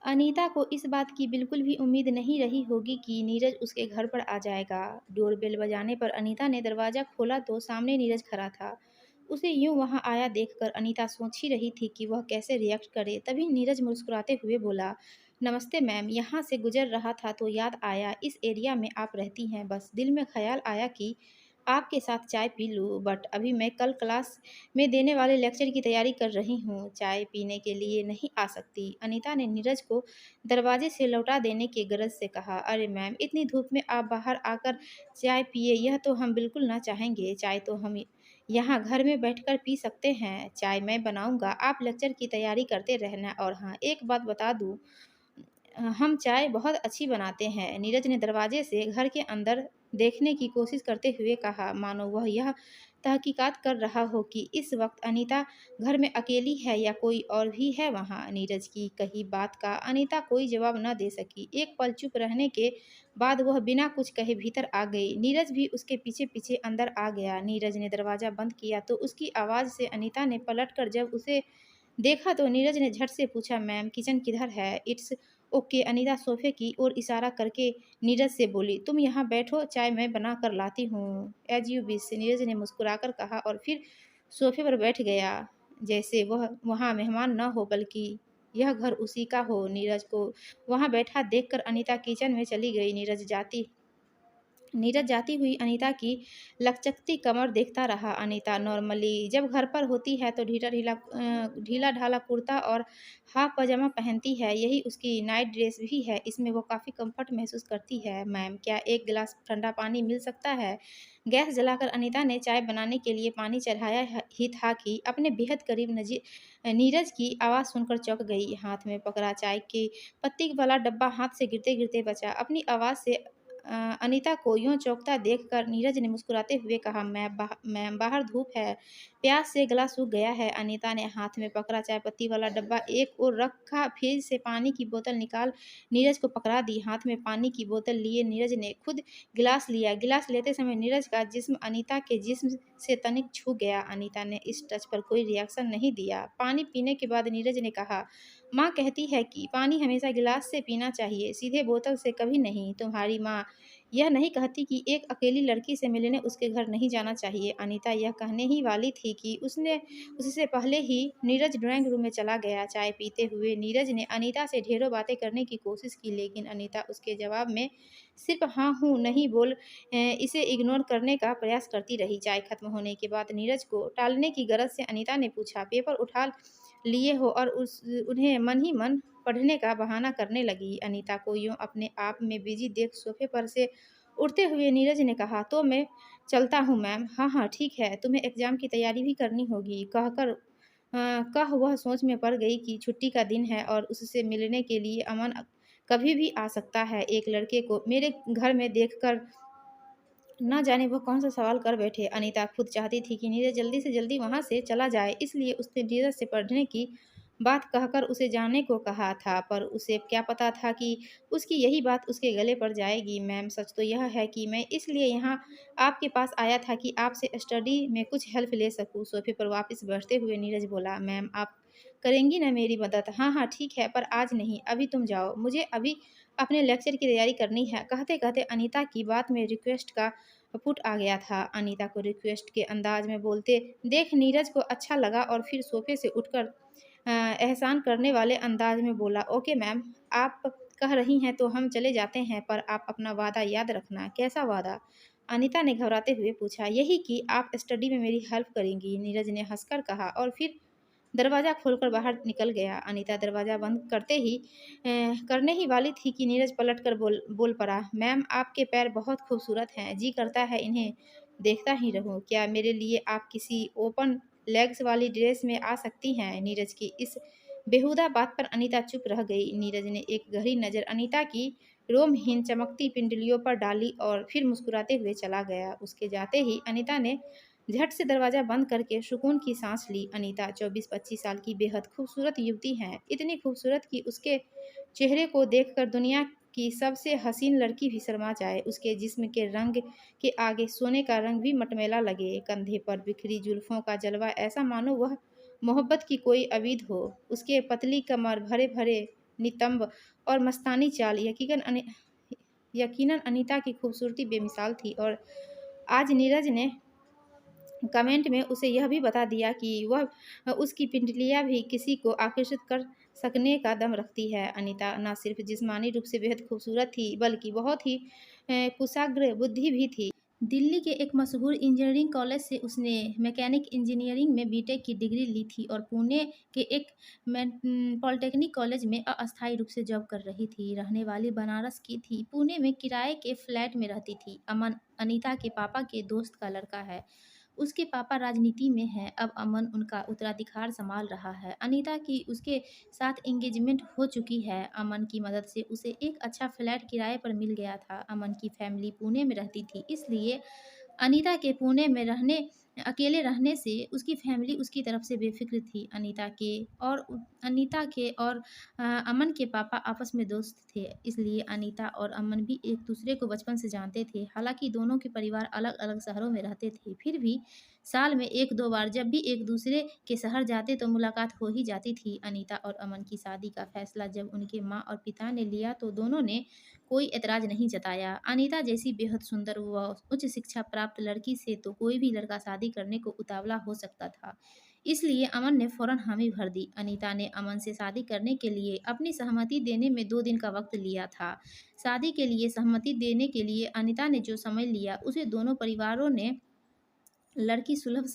अनीता को इस बात की बिल्कुल भी उम्मीद नहीं रही होगी कि नीरज उसके घर पर आ जाएगा। डोरबेल बजाने पर अनीता ने दरवाज़ा खोला तो सामने नीरज खड़ा था। उसे यूं वहां आया देखकर अनीता सोच ही रही थी कि वह कैसे रिएक्ट करे। तभी नीरज मुस्कुराते हुए बोला, नमस्ते मैम, यहाँ से गुजर रहा था तो याद आया इस एरिया में आप रहती हैं। बस दिल में ख्याल आया कि आपके साथ चाय पी लूँ, बट अभी मैं कल क्लास में देने वाले लेक्चर की तैयारी कर रही हूँ, चाय पीने के लिए नहीं आ सकती। अनीता ने नीरज को दरवाजे से लौटा देने की गरज से कहा, अरे मैम, इतनी धूप में आप बाहर आकर चाय पिए, यह तो हम बिल्कुल ना चाहेंगे। चाय तो हम यहाँ घर में बैठकर पी सकते हैं। चाय मैं बनाऊंगा, आप लेक्चर की तैयारी करते रहना। और हाँ, एक बात बता दूँ, हम चाय बहुत अच्छी बनाते हैं। नीरज ने दरवाजे से घर के अंदर देखने की कोशिश करते हुए कहा, मानो वह यह तहकीकात कर रहा हो कि इस वक्त अनीता घर में अकेली है या कोई और भी है वहाँ। नीरज की कही बात का अनीता कोई जवाब न दे सकी। एक पल चुप रहने के बाद वह बिना कुछ कहे भीतर आ गई। नीरज भी उसके पीछे पीछे अंदर आ गया। नीरज ने दरवाज़ा बंद किया तो उसकी आवाज़ से अनीता ने पलटकर जब उसे देखा तो नीरज ने झट से पूछा, मैम, किचन किधर है? It's okay. अनीता सोफे की ओर इशारा करके नीरज से बोली, तुम यहाँ बैठो, चाय मैं बना कर लाती हूँ। एज यू विश, नीरज ने मुस्कुराकर कहा और फिर सोफे पर बैठ गया, जैसे वह वहाँ मेहमान न हो बल्कि यह घर उसी का हो। नीरज को वहाँ बैठा देखकर अनीता किचन में चली गई। नीरज जाती हुई अनीता की लचकती कमर देखता रहा। अनीता नॉर्मली जब घर पर होती है तो ढीला ढाला कुर्ता और हाफ पजामा पहनती है। यही उसकी नाइट ड्रेस भी है। इसमें वो काफ़ी कंफर्ट महसूस करती है। मैम, क्या एक गिलास ठंडा पानी मिल सकता है? गैस जलाकर अनीता ने चाय बनाने के लिए पानी चढ़ाया ही था कि अपने बेहद करीब नीरज की आवाज़ सुनकर चौंक गई। हाथ में पकड़ा चाय की पत्ती वाला डब्बा हाथ से गिरते गिरते बचा। अपनी आवाज़ से अनीता को यूँ चौंकता देखकर नीरज ने मुस्कुराते हुए कहा, मैम, बाहर धूप है, प्यास से गला सूख गया है। अनीता ने हाथ में पकड़ा चाय पत्ती वाला डब्बा एक ओर रखा, फ्रिज से पानी की बोतल निकाल नीरज को पकड़ा दी। हाथ में पानी की बोतल लिए नीरज ने खुद गिलास लिया। गिलास लेते समय नीरज का जिस्म अनीता के जिस्म से तनिक छू गया। अनीता ने इस टच पर कोई रिएक्शन नहीं दिया। पानी पीने के बाद नीरज ने कहा, माँ कहती है कि पानी हमेशा गिलास से पीना चाहिए, सीधे बोतल से कभी नहीं। तुम्हारी माँ यह नहीं कहती कि एक अकेली लड़की से मिलने उसके घर नहीं जाना चाहिए? अनीता यह कहने ही वाली थी कि उससे पहले ही नीरज ड्राइंग रूम में चला गया। चाय पीते हुए नीरज ने अनीता से ढेरों बातें करने की कोशिश की, लेकिन अनीता उसके जवाब में सिर्फ हाँ हूँ नहीं बोल इसे इग्नोर करने का प्रयास करती रही। चाय खत्म होने के बाद नीरज को टालने की गरज से अनीता ने पूछा, पेपर उठा लिए हो? और उन्हें मन ही मन पढ़ने का बहाना करने लगी। अनीता को यूँ अपने आप में बिजी देख सोफे पर से उठते हुए नीरज ने कहा, तो मैं चलता हूँ मैम। हाँ हाँ ठीक है, तुम्हें एग्ज़ाम की तैयारी भी करनी होगी। कह वह सोच में पड़ गई कि छुट्टी का दिन है और उससे मिलने के लिए अमन कभी भी आ सकता है। एक लड़के को मेरे घर में देखकर ना जाने वो कौन सा सवाल कर बैठे। अनीता खुद चाहती थी कि नीरज जल्दी से जल्दी वहाँ से चला जाए, इसलिए उसने नीरज से पढ़ने की बात कहकर उसे जाने को कहा था, पर उसे क्या पता था कि उसकी यही बात उसके गले पड़ जाएगी। मैम, सच तो यह है कि मैं इसलिए यहाँ आपके पास आया था कि आपसे स्टडी में कुछ हेल्प ले सकूँ। सोफे पर वापस बैठते हुए नीरज बोला, मैम, आप करेंगी ना मेरी मदद? हाँ हाँ ठीक है, पर आज नहीं, अभी तुम जाओ, मुझे अभी अपने लेक्चर की तैयारी करनी है। कहते कहते अनीता की बात में रिक्वेस्ट का पुट आ गया था। अनीता को रिक्वेस्ट के अंदाज में बोलते देख नीरज को अच्छा लगा और फिर सोफे से उठकर एहसान करने वाले अंदाज में बोला, ओके मैम, आप कह रही हैं तो हम चले जाते हैं, पर आप अपना वादा याद रखना। कैसा वादा? अनीता ने घबराते हुए पूछा। यही कि आप स्टडी में मेरी हेल्प करेंगी, नीरज ने हंसकर कहा और फिर दरवाज़ा खोलकर बाहर निकल गया। अनीता दरवाज़ा बंद करने ही वाली थी कि नीरज पलटकर बोल पड़ा, मैम, आपके पैर बहुत खूबसूरत हैं, जी करता है इन्हें देखता ही रहूं। क्या मेरे लिए आप किसी ओपन लेग्स वाली ड्रेस में आ सकती हैं? नीरज की इस बेहुदा बात पर अनीता चुप रह गई। नीरज ने एक गहरी नज़र अनीता की रोमहीन चमकती पिंडलियों पर डाली और फिर मुस्कुराते हुए चला गया। उसके जाते ही अनीता ने झट से दरवाज़ा बंद करके सुकून की सांस ली। अनीता 24-25 साल की बेहद खूबसूरत युवती है, इतनी खूबसूरत कि उसके चेहरे को देखकर दुनिया की सबसे हसीन लड़की भी शर्मा जाए। उसके जिस्म के रंग के आगे सोने का रंग भी मटमैला लगे। कंधे पर बिखरी जुल्फों का जलवा ऐसा मानो वह मोहब्बत की कोई अवीद हो। उसके पतली कमर, भरे भरे नितंब और मस्तानी चाल यकीनन अनीता की खूबसूरती बेमिसाल थी। और आज नीरज ने कमेंट में उसे यह भी बता दिया कि वह उसकी पिंडलियाँ भी किसी को आकर्षित कर सकने का दम रखती है। अनीता न सिर्फ जिस्मानी रूप से बेहद खूबसूरत थी, बल्कि बहुत ही कुशाग्र बुद्धि भी थी। दिल्ली के एक मशहूर इंजीनियरिंग कॉलेज से उसने मैकेनिक इंजीनियरिंग में बीटेक की डिग्री ली थी और पुणे के एक पॉलिटेक्निक कॉलेज में अस्थायी रूप से जॉब कर रही थी। रहने वाली बनारस की थी, पुणे में किराए के फ्लैट में रहती थी। अमन अनीता के पापा के दोस्त का लड़का है। उसके पापा राजनीति में हैं। अब अमन उनका उत्तराधिकार संभाल रहा है। अनीता की उसके साथ एंगेजमेंट हो चुकी है। अमन की मदद से उसे एक अच्छा फ्लैट किराए पर मिल गया था। अमन की फैमिली पुणे में रहती थी, इसलिए अनीता के पुणे में अकेले रहने से उसकी फैमिली उसकी तरफ से बेफिक्र थी। अनीता के और अमन के पापा आपस में दोस्त थे, इसलिए अनीता और अमन भी एक दूसरे को बचपन से जानते थे। हालांकि दोनों के परिवार अलग अलग शहरों में रहते थे, फिर भी साल में एक दो बार जब भी एक दूसरे के शहर जाते तो मुलाकात हो ही जाती थी। अनीता और अमन की शादी का फैसला जब उनके माँ और पिता ने लिया तो दोनों ने कोई एतराज नहीं जताया। अनीता जैसी बेहद सुंदर व उच्च शिक्षा प्राप्त लड़की से तो कोई भी लड़का शादी करने को उतावला हो सकता था, इसलिए अमन ने फौरन हामी भर दी। अनीता ने अमन से शादी करने के लिए अपनी सहमति देने में 2 दिन का वक्त लिया था। शादी के लिए सहमति देने के लिए अनीता ने जो समय लिया, उसे दोनों परिवारों ने लड़की सुलभ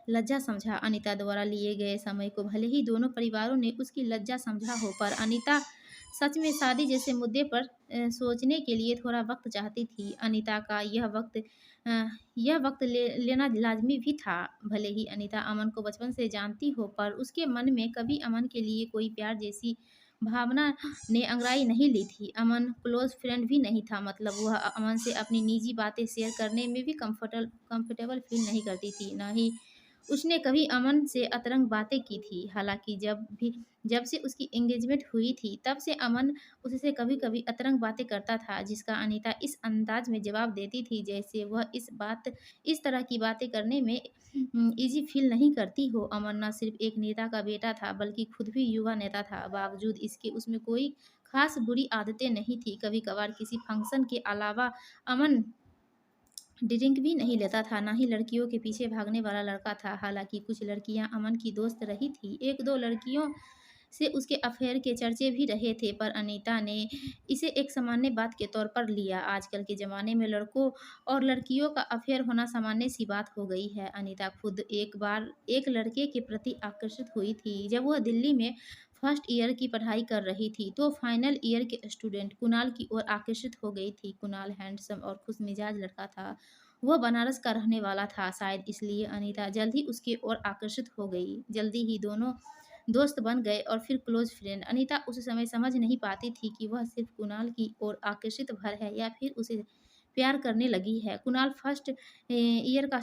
लज्जा समझा। अनीता द्वारा लिए गए समय को भले ही दोनों परिवारों ने उसकी लज्जा समझा हो, पर अनीता सच में शादी जैसे मुद्दे पर सोचने के लिए थोड़ा वक्त चाहती थी। अनीता का यह वक्त लेना लाजमी भी था। भले ही अनीता अमन को बचपन से जानती हो, पर उसके मन में कभी अमन के लिए कोई प्यार जैसी भावना ने अंगड़ाई नहीं ली थी। अमन क्लोज फ्रेंड भी नहीं था, मतलब वह अमन से अपनी निजी बातें शेयर करने में भी कंफर्टेबल फील नहीं करती थी। न ही उसने कभी अमन से अतरंग बातें की थी। हालांकि जब से उसकी एंगेजमेंट हुई थी, तब से अमन उससे कभी कभी अतरंग बातें करता था, जिसका अनीता इस अंदाज में जवाब देती थी जैसे वह इस तरह की बातें करने में इजी फील नहीं करती हो। अमन न सिर्फ एक नेता का बेटा था, बल्कि खुद भी युवा नेता था। बावजूद इसके उसमें कोई खास बुरी आदतें नहीं थी। कभी कभार किसी फंक्शन के अलावा अमन ड्रिंक भी नहीं लेता था, ना ही लड़कियों के पीछे भागने वाला लड़का था। हालांकि कुछ लड़कियां अमन की दोस्त रही थी, एक दो लड़कियों से उसके अफेयर के चर्चे भी रहे थे, पर अनीता ने इसे एक सामान्य बात के तौर पर लिया। आजकल के ज़माने में लड़कों और लड़कियों का अफेयर होना सामान्य सी बात हो गई है। अनीता खुद एक बार एक लड़के के प्रति आकर्षित हुई थी। जब वह दिल्ली में फर्स्ट ईयर की पढ़ाई कर रही थी, तो फाइनल ईयर के स्टूडेंट कुणाल की ओर आकर्षित हो गई थी। कुणाल हैंडसम और खुशमिजाज लड़का था। वह बनारस का रहने वाला था, शायद इसलिए अनीता जल्द ही उसकी ओर आकर्षित हो गई। जल्दी ही दोनों दोस्त बन गए और फिर क्लोज फ्रेंड। अनीता उस समय समझ नहीं पाती थी कि वह सिर्फ कुणाल की ओर आकर्षित भर है या फिर उसे प्यार करने लगी है। कुणाल ईयर का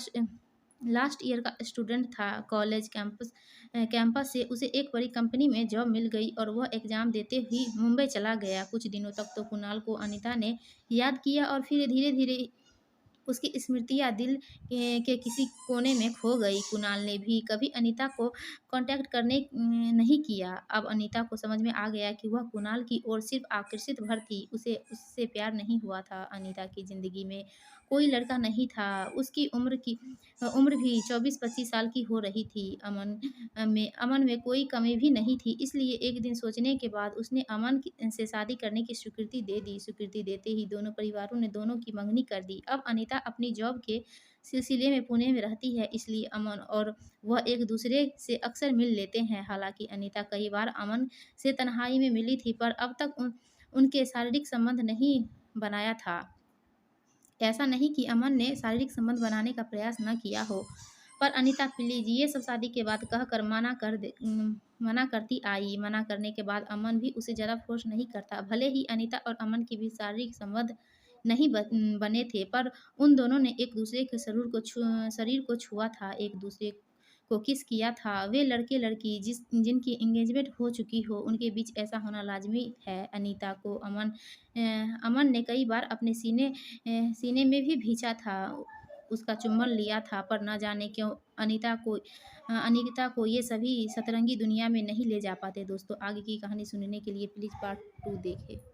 लास्ट ईयर का स्टूडेंट था। कॉलेज कैंपस से उसे एक बड़ी कंपनी में जॉब मिल गई और वह एग्ज़ाम देते ही मुंबई चला गया। कुछ दिनों तक तो कुणाल को अनीता ने याद किया और फिर धीरे धीरे उसकी स्मृतियाँ दिल के किसी कोने में खो गई। कुणाल ने भी कभी अनीता को कांटेक्ट करने नहीं किया। अब अनीता को समझ में आ गया कि वह कुणाल की ओर सिर्फ आकर्षित भर थी, उसे उससे प्यार नहीं हुआ था। अनीता की ज़िंदगी में कोई लड़का नहीं था। उसकी उम्र भी 24-25 साल की हो रही थी। अमन में कोई कमी भी नहीं थी, इसलिए एक दिन सोचने के बाद उसने से शादी करने की स्वीकृति दे दी। स्वीकृति देते ही दोनों परिवारों ने दोनों की मंगनी कर दी। अब अनीता अपनी जॉब के सिलसिले में पुणे में रहती है, इसलिए अमन और वह एक दूसरे से अक्सर मिल लेते हैं। हालांकि अनीता कई बार अमन से तन्हाई में मिली थी, पर अब तक उनके शारीरिक संबंध नहीं बनाया था। ऐसा नहीं कि अमन ने शारीरिक संबंध बनाने का प्रयास न किया हो, पर अनीता प्लीज ये सब शादी के बाद कहकर मना करती आई। मना करने के बाद अमन भी उसे ज़्यादा फोर्स नहीं करता। भले ही अनीता और अमन के बीच शारीरिक संबंध नहीं बने थे, पर उन दोनों ने एक दूसरे के शरीर को छुआ था, एक दूसरे को किस किया था। वे लड़के लड़की जिनकी एंगेजमेंट हो चुकी हो, उनके बीच ऐसा होना लाजमी है। अनीता को अमन ने कई बार अपने सीने में भी भींचा था। उसका चुम्बन लिया था, पर ना जाने क्यों अनीता को ये सभी सतरंगी दुनिया में नहीं ले जा पाते दोस्तों। आगे की कहानी सुनने के लिए प्लीज़ पार्ट 2 देखें।